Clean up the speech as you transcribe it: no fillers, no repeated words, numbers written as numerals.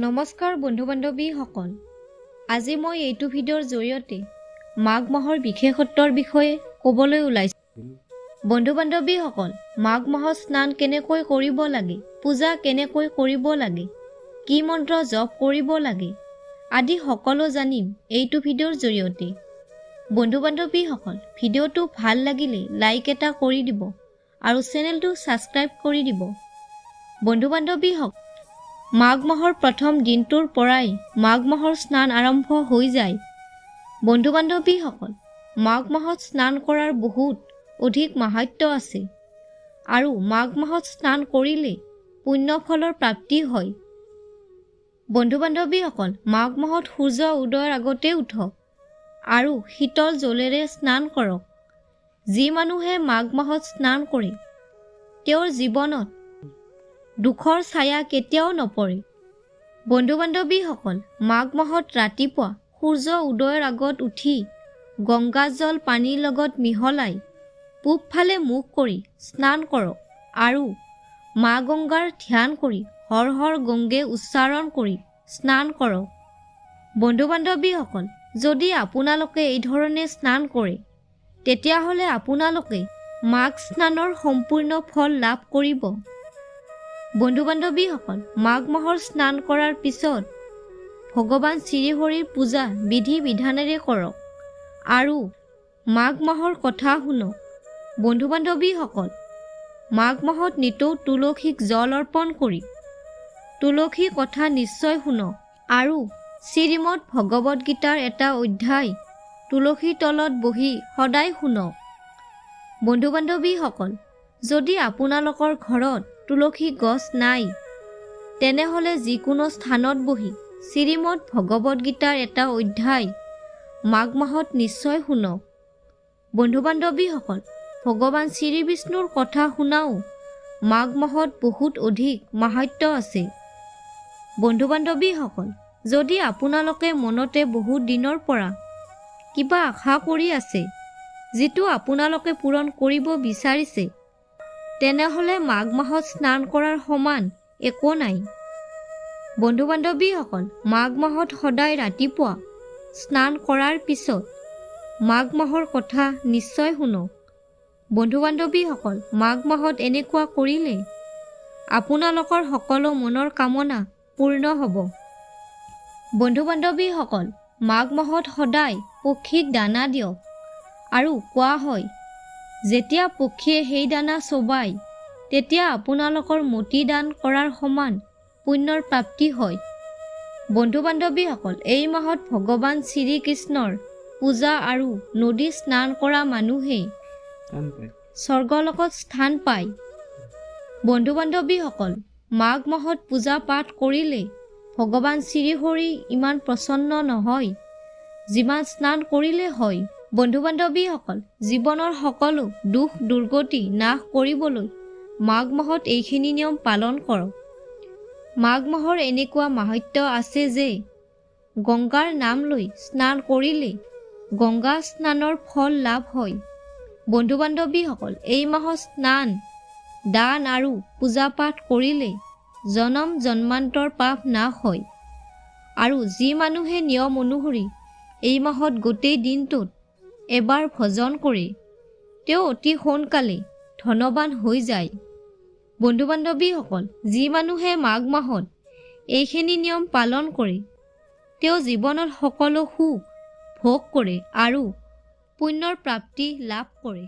নমস্কাৰ বন্ধু-বান্ধৱীসকল। আজি মই এইটো ভিডিঅ'ৰ জৰিয়তে মাঘ মাহৰ বিশেষত্বৰ বিষয়ে ক'বলৈ ওলাইছোঁ। বন্ধু-বান্ধৱীসকল, মাঘ মাহত স্নান কেনেকৈ কৰিব লাগে, পূজা কেনেকৈ কৰিব লাগে, কি মন্ত্ৰ জপ কৰিব লাগে আদি সকলো জানিম এইটো ভিডিঅ'ৰ জৰিয়তে। বন্ধু-বান্ধৱীসকল, ভিডিঅ'টো ভাল লাগিলে লাইক এটা কৰি দিব আৰু চেনেলটো ছাবস্ক্ৰাইব কৰি দিব। বন্ধু-বান্ধৱীসকল, মাঘ মাহৰ প্ৰথম দিনটোৰ পৰাই মাঘ মাহৰ স্নান আৰম্ভ হৈ যায়। বন্ধু-বান্ধৱীসকল, মাঘ মাহত স্নান কৰাৰ বহুত অধিক মাহাত্ম্য আছে আৰু মাঘ মাহত স্নান কৰিলে পুণ্য ফলৰ প্ৰাপ্তি হয়। বন্ধু-বান্ধৱীসকল, মাঘ মাহত সূৰ্য উদয়ৰ আগতে উঠক আৰু শীতল জলেৰে স্নান কৰক। যি মানুহে মাঘ মাহত স্নান কৰে তেওঁৰ জীৱনত দুখৰ ছায়া কেতিয়াও নপৰে। বন্ধু-বান্ধৱীসকল, মাঘ মাহত ৰাতিপুৱা সূৰ্য উদয়ৰ আগত উঠি গংগা জল পানীৰ লগত মিহলাই পূব ফালে মুখ কৰি স্নান কৰক আৰু মা গংগাৰ ধ্যান কৰি হৰ হৰ গংগে উচ্চাৰণ কৰি স্নান কৰক। বন্ধু-বান্ধৱীসকল, যদি আপোনালোকে এই ধৰণে স্নান কৰে তেতিয়াহ'লে আপোনালোকে মাঘ স্নানৰ সম্পূৰ্ণ ফল লাভ কৰিব। বন্ধু-বান্ধৱীসকল, মাঘ মাহৰ স্নান কৰাৰ পিছত ভগৱান শ্ৰীহৰিৰ পূজা বিধি বিধানেৰে কৰক আৰু মাঘ মাহৰ কথা শুনক। বন্ধু-বান্ধৱীসকল, মাঘ মাহত নিতৌ তুলসীক জল অৰ্পণ কৰি তুলসী কথা নিশ্চয় শুনক আৰু শ্ৰীমদ ভগৱদ গীতাৰ এটা অধ্যায় তুলসীৰ তলত বহি সদায় শুনক। বন্ধু-বান্ধৱীসকল, যদি আপোনালোকৰ ঘৰত তুলসী গছ নাই তেনেহ'লে যিকোনো স্থানত বহি শ্ৰীমদ ভগৱদ গীতাৰ এটা অধ্যায় মাঘ মাহত নিশ্চয় শুনক। বন্ধু-বান্ধৱীসকল, ভগৱান শ্ৰী বিষ্ণুৰ কথা শুনাও মাঘ মাহত বহুত অধিক মাহাত্ম্য আছে। বন্ধু-বান্ধৱীসকল, যদি আপোনালোকে মনতে বহুত দিনৰ পৰা কিবা আশা কৰি আছে যিটো আপোনালোকে পূৰণ কৰিব বিচাৰিছে তেনেহ'লে মাঘ মাহত স্নান কৰাৰ সমান একো নাই। বন্ধু-বান্ধৱীসকল, মাঘ মাহত সদায় ৰাতিপুৱা স্নান কৰাৰ পিছত মাঘ মাহৰ কথা নিশ্চয় শুনক। বন্ধু-বান্ধৱীসকল, মাঘ মাহত এনেকুৱা কৰিলে আপোনালোকৰ সকলো মনৰ কামনা পূৰ্ণ হ'ব। বন্ধু-বান্ধৱীসকল, মাঘ মাহত সদায় পক্ষীক দানা দিয়ক আৰু কোৱা হয় যেতিয়া পক্ষীয়ে সেই দানা চোবায় তেতিয়া আপোনালোকৰ মতি দান কৰাৰ সমান পুণ্যৰ প্ৰাপ্তি হয়। বন্ধু-বান্ধৱীসকল, এই মাহত ভগৱান শ্ৰীকৃষ্ণৰ পূজা আৰু নদী স্নান কৰা মানুহে স্বৰ্গলোকত স্থান পায়। বন্ধু-বান্ধৱীসকল, মাঘ মাহত পূজা পাঠ কৰিলে ভগৱান শ্ৰীহৰি ইমান প্ৰসন্ন নহয় যিমান স্নান কৰিলে হয়। বন্ধু-বান্ধৱীসকল, জীৱনৰ সকলো দুখ দুৰ্গতি নাশ কৰিবলৈ মাঘ মাহত এইখিনি নিয়ম পালন কৰক। মাঘ মাহৰ এনেকুৱা মাহাত্ম্য আছে যে গংগাৰ নাম লৈ স্নান কৰিলে গংগা স্নানৰ ফল লাভ হয়। বন্ধু-বান্ধৱীসকল, এই মাহত স্নান দান আৰু পূজা পাঠ কৰিলে জনম জন্মান্তৰ পাপ নাশ হয় আৰু যি মানুহে নিয়ম অনুসৰি এই মাহত গোটেই দিনটোত এবাৰ ভজন কৰে তেওঁ অতি সোনকালে ধনৱান হৈ যায়। বন্ধু-বান্ধৱীসকল, যি মানুহে মাঘ মাহত এইখিনি নিয়ম পালন কৰে তেওঁ জীৱনত সকলো সুখ ভোগ কৰে আৰু পুণ্যৰ প্ৰাপ্তি লাভ কৰে।